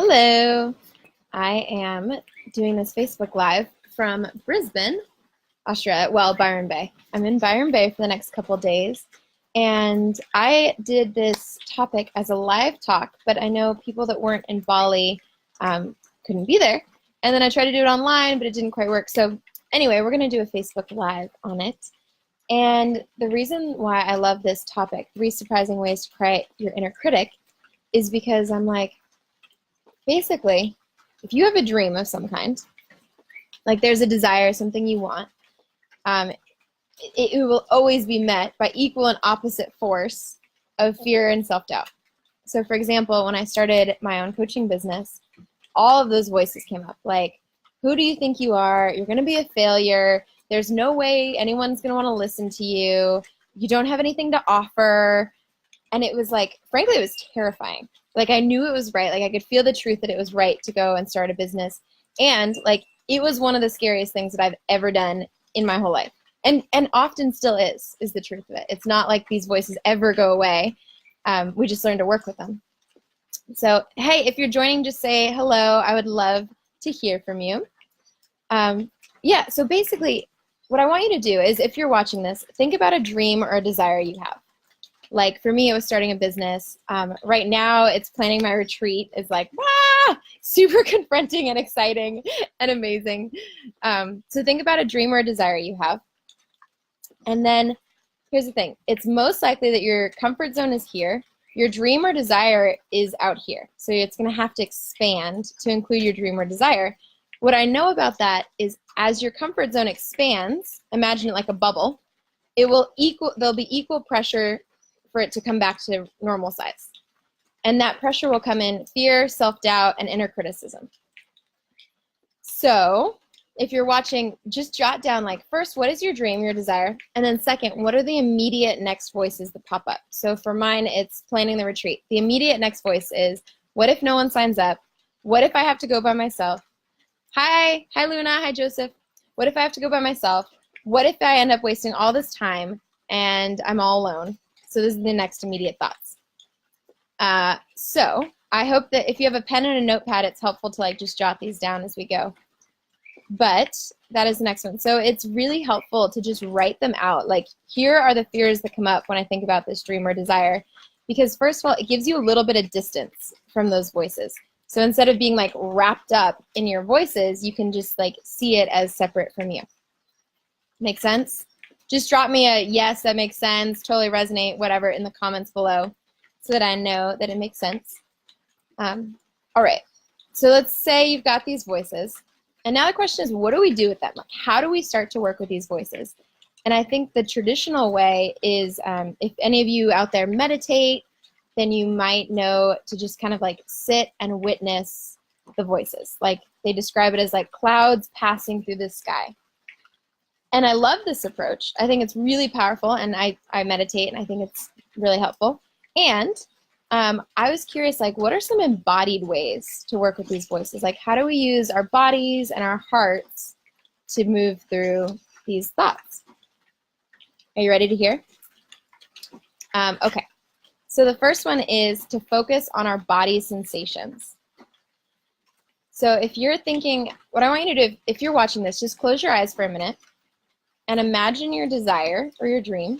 Hello. I am doing this Facebook Live from Brisbane, Australia. Well, Byron Bay. I'm in Byron Bay for the next couple of days. And I did this topic as a live talk, but I know people that weren't in Bali couldn't be there. And then I tried to do it online, but it didn't quite work. So anyway, we're going to do a Facebook Live on it. And the reason why I love this topic, 3 surprising ways to quiet your inner critic, is because I'm like, basically, if you have a dream of some kind, like there's a desire, something you want, it will always be met by equal and opposite force of fear and self-doubt. So for example, when I started my own coaching business, all of those voices came up, like, who do you think you are? You're going to be a failure. There's no way anyone's going to want to listen to you. You don't have anything to offer. And it was like, frankly, it was terrifying. Like, I knew it was right. Like, I could feel the truth that it was right to go and start a business. And like, it was one of the scariest things that I've ever done in my whole life. And often still is the truth of it. It's not like these voices ever go away. We just learn to work with them. So, hey, if you're joining, just say hello. I would love to hear from you. Yeah, so basically, what I want you to do is, if you're watching this, think about a dream or a desire you have. Like for me, it was starting a business. Right now, it's planning my retreat. It's like, super confronting and exciting and amazing. So think about a dream or a desire you have. And then here's the thing. It's most likely that your comfort zone is here. Your dream or desire is out here. So it's going to have to expand to include your dream or desire. What I know about that is as your comfort zone expands, imagine it like a bubble, there'll be equal pressure for it to come back to normal size. And that pressure will come in fear, self-doubt, and inner criticism. So if you're watching, just jot down, like, first, what is your dream, your desire? And then second, what are the immediate next voices that pop up? So for mine, it's planning the retreat. The immediate next voice is, what if no one signs up? What if I have to go by myself? Hi Luna, hi Joseph. What if I have to go by myself? What if I end up wasting all this time and I'm all alone? So this is the next immediate thoughts. So I hope that if you have a pen and a notepad, it's helpful to like just jot these down as we go. But that is the next one. So it's really helpful to just write them out. Like, here are the fears that come up when I think about this dream or desire. Because first of all, it gives you a little bit of distance from those voices. So instead of being like wrapped up in your voices, you can just like see it as separate from you. Make sense? Just drop me a yes, that makes sense, totally resonate, whatever, in the comments below so that I know that it makes sense. All right, so let's say you've got these voices. And now the question is, what do we do with them? Like, how do we start to work with these voices? And I think the traditional way is, if any of you out there meditate, then you might know to just kind of like sit and witness the voices. Like, they describe it as like clouds passing through the sky. And I love this approach. I think it's really powerful, and I meditate, and I think it's really helpful. And I was curious, like, what are some embodied ways to work with these voices? Like, how do we use our bodies and our hearts to move through these thoughts? Are you ready to hear? Okay. So the first one is to focus on our body sensations. So if you're thinking, what I want you to do, if you're watching this, just close your eyes for a minute and imagine your desire or your dream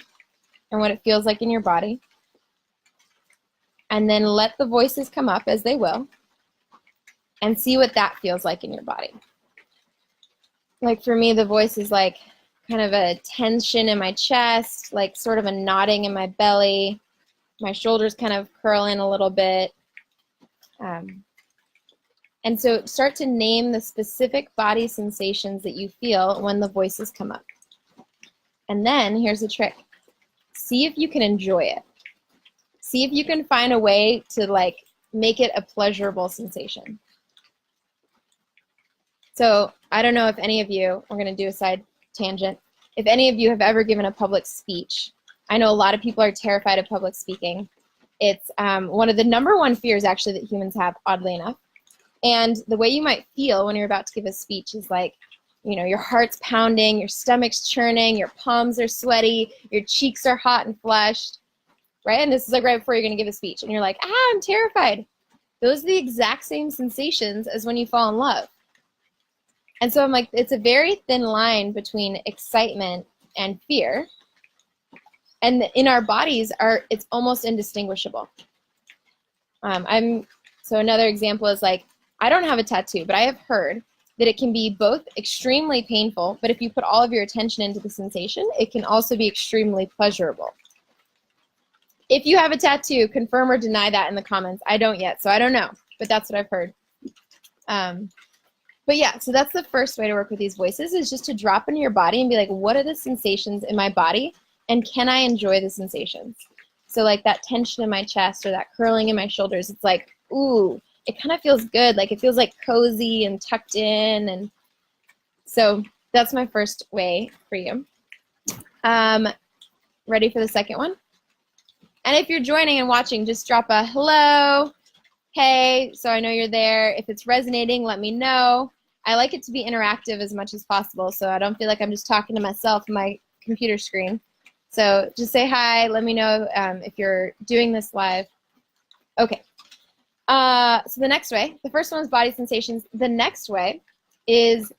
and what it feels like in your body. And then let the voices come up as they will and see what that feels like in your body. Like for me, the voice is like kind of a tension in my chest, like sort of a knotting in my belly. My shoulders kind of curl in a little bit. And so start to name the specific body sensations that you feel when the voices come up. And then here's the trick. See if you can enjoy it. See if you can find a way to like make it a pleasurable sensation. So I don't know if any of you, we're going to do a side tangent, if any of you have ever given a public speech. I know a lot of people are terrified of public speaking. It's one of the #1 fears actually that humans have, oddly enough. And the way you might feel when you're about to give a speech is like, you know, your heart's pounding, your stomach's churning, your palms are sweaty, your cheeks are hot and flushed, right? And this is like right before you're going to give a speech. And you're like, I'm terrified. those are the exact same sensations as when you fall in love. And so I'm like, it's a very thin line between excitement and fear. And in our bodies, it's almost indistinguishable. So another example is like, I don't have a tattoo, but I have heard that it can be both extremely painful, but if you put all of your attention into the sensation, it can also be extremely pleasurable. If you have a tattoo, confirm or deny that in the comments. I don't yet, so I don't know, but that's what I've heard. But yeah, so that's the first way to work with these voices, is just to drop into your body and be like, what are the sensations in my body, and can I enjoy the sensations? So like that tension in my chest or that curling in my shoulders, it's like, ooh, it kind of feels good. Like it feels like cozy and tucked in. And so that's my first way for you. Ready for the second one? And if you're joining and watching, just drop a hello, hey, so I know you're there. If it's resonating, let me know. I like it to be interactive as much as possible, so I don't feel like I'm just talking to myself on my computer screen. So just say hi, let me know if you're doing this live. Okay. So the next way, the first one is body sensations. The next way is,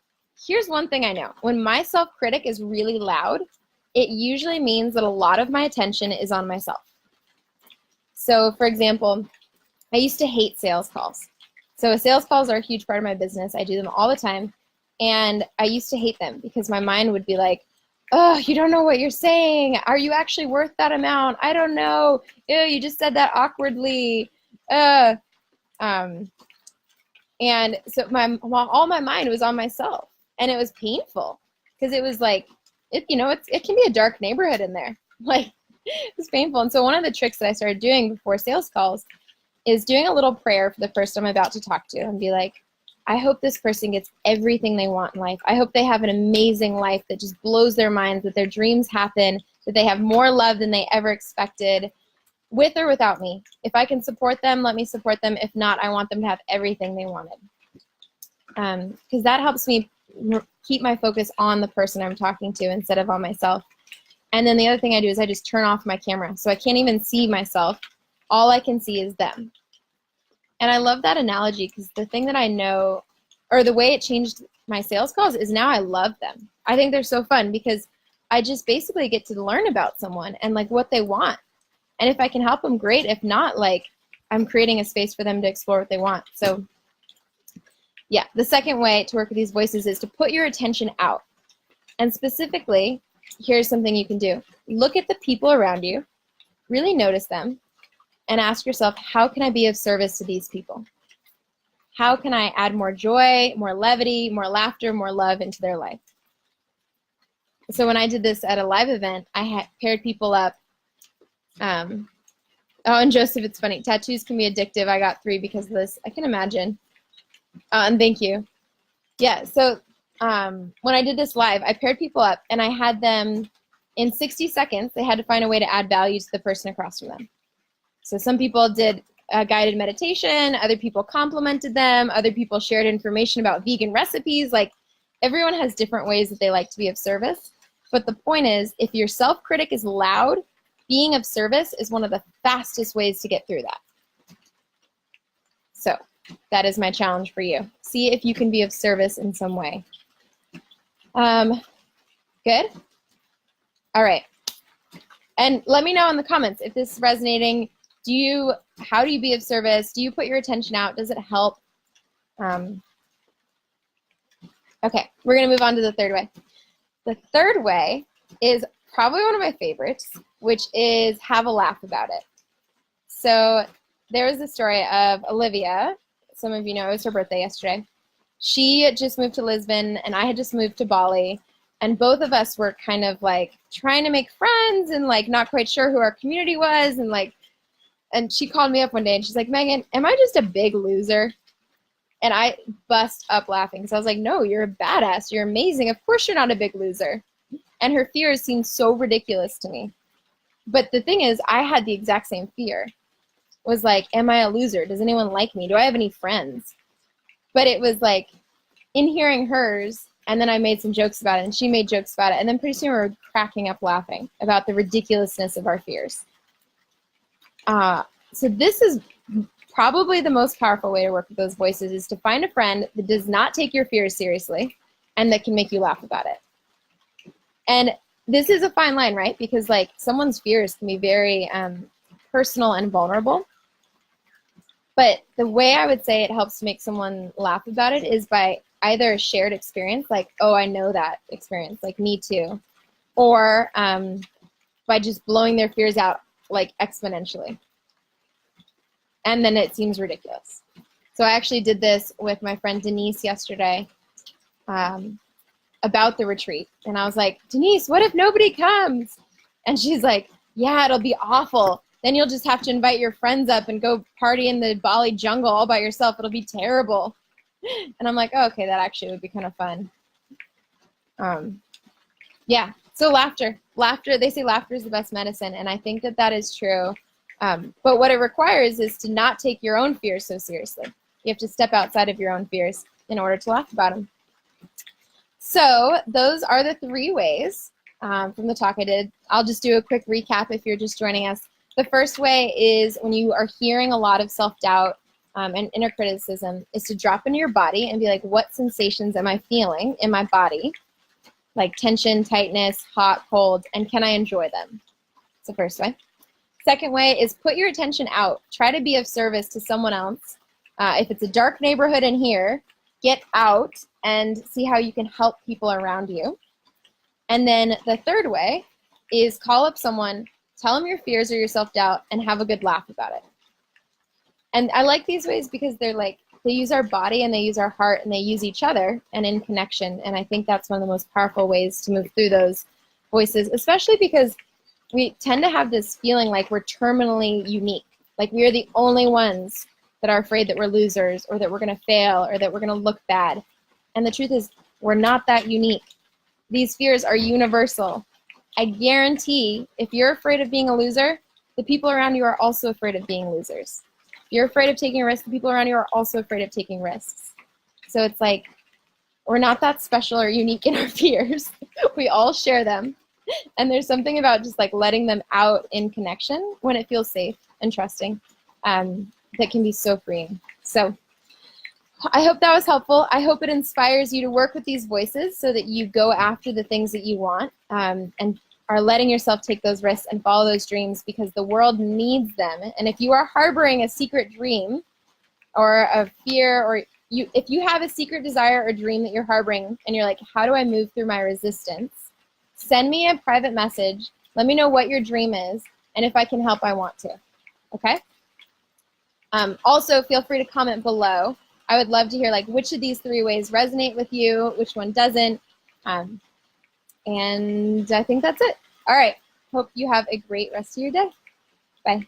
here's one thing I know. When my self-critic is really loud, it usually means that a lot of my attention is on myself. So for example, I used to hate sales calls. So sales calls are a huge part of my business. I do them all the time. And I used to hate them because my mind would be like, oh, you don't know what you're saying. Are you actually worth that amount? I don't know. Ew, you just said that awkwardly. And so all my mind was on myself, and it was painful because it was like, it can be a dark neighborhood in there. Like, it was painful. And so one of the tricks that I started doing before sales calls is doing a little prayer for the person I'm about to talk to, and be like, I hope this person gets everything they want in life. I hope they have an amazing life that just blows their minds, that their dreams happen, that they have more love than they ever expected, with or without me. If I can support them, let me support them. If not, I want them to have everything they wanted. Because that helps me keep my focus on the person I'm talking to instead of on myself. And then the other thing I do is I just turn off my camera. So I can't even see myself. All I can see is them. And I love that analogy because the thing that I know, or the way it changed my sales calls, is now I love them. I think they're so fun because I just basically get to learn about someone and like what they want. And if I can help them, great. If not, like, I'm creating a space for them to explore what they want. So yeah, the second way to work with these voices is to put your attention out. And specifically, here's something you can do. Look at the people around you, really notice them, and ask yourself, how can I be of service to these people? How can I add more joy, more levity, more laughter, more love into their life? So when I did this at a live event, I had paired people up. Oh, and Joseph, it's funny. Tattoos can be addictive. I got 3 because of this. I can imagine. And thank you. Yeah, so when I did this live, I paired people up, and I had them, in 60 seconds, they had to find a way to add value to the person across from them. So some people did a guided meditation, other people complimented them, other people shared information about vegan recipes. Like, everyone has different ways that they like to be of service. But the point is, if your self-critic is loud, being of service is one of the fastest ways to get through that. So that is my challenge for you. See if you can be of service in some way. Good? All right. And let me know in the comments if this is resonating. How do you be of service? Do you put your attention out? Does it help? Okay, we're going to move on to the third way. The third way is probably one of my favorites, which is have a laugh about it. So there was the story of Olivia. Some of you know it was her birthday yesterday. She just moved to Lisbon, and I had just moved to Bali. And both of us were kind of like trying to make friends and like not quite sure who our community was. And she called me up one day and she's like, Megan, am I just a big loser? And I bust up laughing. So I was like, no, you're a badass. You're amazing. Of course you're not a big loser. And her fears seemed so ridiculous to me. But the thing is, I had the exact same fear. Was like, am I a loser? Does anyone like me? Do I have any friends? But it was like, in hearing hers, and then I made some jokes about it, and she made jokes about it, and then pretty soon we were cracking up laughing about the ridiculousness of our fears. So this is probably the most powerful way to work with those voices is to find a friend that does not take your fears seriously and that can make you laugh about it. And this is a fine line, right? Because like someone's fears can be very personal and vulnerable. But the way I would say it helps to make someone laugh about it is by either a shared experience, like, oh, I know that experience, like me too, or by just blowing their fears out like exponentially. And then it seems ridiculous. So I actually did this with my friend Denise yesterday about the retreat. And I was like, Denise, what if nobody comes? And she's like, yeah, it'll be awful. Then you'll just have to invite your friends up and go party in the Bali jungle all by yourself. It'll be terrible. And I'm like, oh, okay, that actually would be kind of fun. Yeah, so laughter. Laughter, they say laughter is the best medicine, and I think that that is true. But what it requires is to not take your own fears so seriously. You have to step outside of your own fears in order to laugh about them. So those are the 3 ways from the talk I did. I'll just do a quick recap if you're just joining us. The first way is when you are hearing a lot of self-doubt and inner criticism is to drop into your body and be like, what sensations am I feeling in my body? Like tension, tightness, hot, cold, and can I enjoy them? That's the first way. Second way is put your attention out. Try to be of service to someone else. If it's a dark neighborhood in here, get out and see how you can help people around you. And then the third way is call up someone, tell them your fears or your self-doubt, and have a good laugh about it. And I like these ways because they're like, they use our body and they use our heart and they use each other and in connection. And I think that's one of the most powerful ways to move through those voices, especially because we tend to have this feeling like we're terminally unique. Like we are the only ones that are afraid that we're losers or that we're going to fail or that we're going to look bad. And the truth is, we're not that unique. These fears are universal. I guarantee if you're afraid of being a loser, the people around you are also afraid of being losers. If you're afraid of taking a risk, the people around you are also afraid of taking risks. So it's like, we're not that special or unique in our fears. We all share them. And there's something about just like letting them out in connection when it feels safe and trusting that can be so freeing. So I hope that was helpful. I hope it inspires you to work with these voices so that you go after the things that you want and are letting yourself take those risks and follow those dreams because the world needs them. And if you are harboring a secret dream or a fear, or if you have a secret desire or dream that you're harboring and you're like, how do I move through my resistance? Send me a private message. Let me know what your dream is. And if I can help, I want to. Okay? Also, feel free to comment below. I would love to hear like which of these 3 ways resonate with you, which one doesn't. And I think that's it. All right. Hope you have a great rest of your day. Bye.